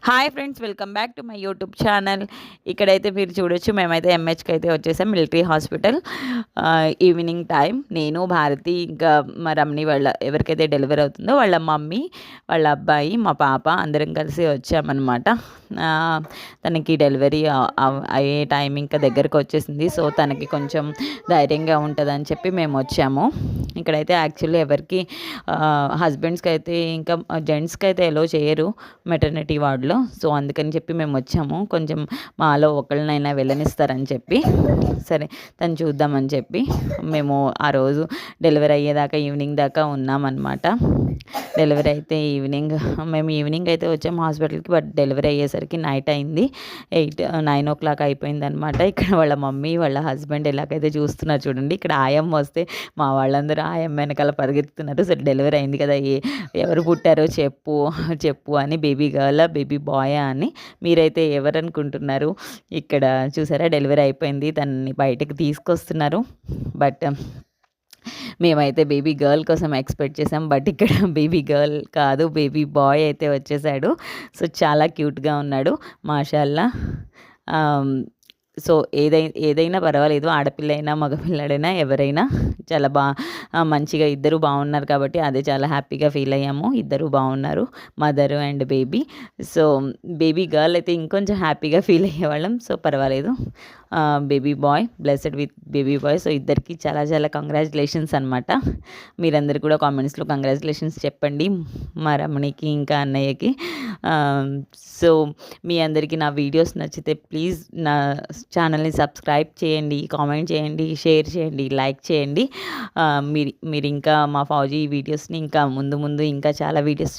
Hi friends, welcome back to my YouTube channel. ఇక్కడైతే మీరు చూడొచ్చు, మేమైతే ఎంహెచ్కి అయితే వచ్చేసాం, మిలిటరీ హాస్పిటల్. ఈవినింగ్ టైం నేను భారతి ఇంకా మా రమణి వాళ్ళ ఎవరికైతే డెలివరీ అవుతుందో వాళ్ళ మమ్మీ, వాళ్ళ అబ్బాయి, మా పాప అందరం కలిసి వచ్చామన్నమాట. తనకి డెలివరీ అయ్యే టైం ఇంకా దగ్గరకు వచ్చేసింది. సో తనకి కొంచెం ధైర్యంగా ఉంటుందని చెప్పి మేము వచ్చాము. ఇక్కడైతే యాక్చువల్లీ ఎవరికి హస్బెండ్స్కి అయితే ఇంకా జెంట్స్కి అయితే ఎలో చేయరు మెటర్నిటీ వార్డులో. సో అందుకని చెప్పి మేము వచ్చాము, కొంచెం మాలో ఒకళ్ళనైనా వెళ్ళనిస్తారని చెప్పి. సరే తను చూద్దామని చెప్పి మేము ఆ రోజు డెలివరీ అయ్యేదాకా ఈవినింగ్ దాకా ఉన్నామన్నమాట. డెలివరీ అయితే మేము ఈవినింగ్ అయితే వచ్చాము హాస్పిటల్కి. బట్ డెలివరీ అయ్యేసరికి నైట్ అయింది, 9 o'clock అయిపోయింది అనమాట. ఇక్కడ వాళ్ళ మమ్మీ వాళ్ళ హస్బెండ్ ఎలాగైతే చూస్తున్నారు చూడండి. ఇక్కడ ఆయమ్మ వస్తే మా వాళ్ళందరూ ఆయమ్మ వెనకాల పరిగెత్తుతున్నారు. సో డెలివరీ అయింది కదా, ఎవరు పుట్టారో చెప్పు చెప్పు అని, బేబీ గర్ల్ బేబీ బాయ్ అని. మీరైతే ఎవరు అనుకుంటున్నారు? ఇక్కడ చూసారా, డెలివరీ అయిపోయింది, తనని బయటకు తీసుకొస్తున్నారు. బట్ మేమైతే బేబీ గర్ల్ కోసం ఎక్స్పెక్ట్ చేసాం. బట్ ఇక్కడ బేబీ గర్ల్ కాదు, బేబీ బాయ్ అయితే వచ్చేసాడు. సో చాలా క్యూట్గా ఉన్నాడు, మాషాల్లా. సో ఏదైనా పర్వాలేదు, ఆడపిల్ల అయినా మగపిల్లాడైనా ఎవరైనా చాలా మంచిగా ఇద్దరు బాగున్నారు కాబట్టి అదే చాలా హ్యాపీగా ఫీల్ అయ్యాము. ఇద్దరు బాగున్నారు, mother and baby. So baby girl అయితే ఇంకొంచెం హ్యాపీగా ఫీల్ అయ్యేవాళ్ళం. సో పర్వాలేదు, baby bye, blessed with baby bye. So ఇద్దరికి చాలా చాలా కంగ్రాచులేషన్స్ అనమాట. మీరందరూ కూడా కామెంట్స్లో కంగ్రాచులేషన్స్ చెప్పండి మా రమణికి ఇంకా అన్నయ్యకి. సో మీ అందరికీ నా వీడియోస్ నచ్చితే ప్లీజ్ నా ఛానల్ని సబ్స్క్రైబ్ చేయండి, కామెంట్ చేయండి, షేర్ చేయండి, లైక్ చేయండి. మీరు ఇంకా మా ఫౌజీ వీడియోస్ని ఇంకా ముందు ఇంకా చాలా వీడియోస్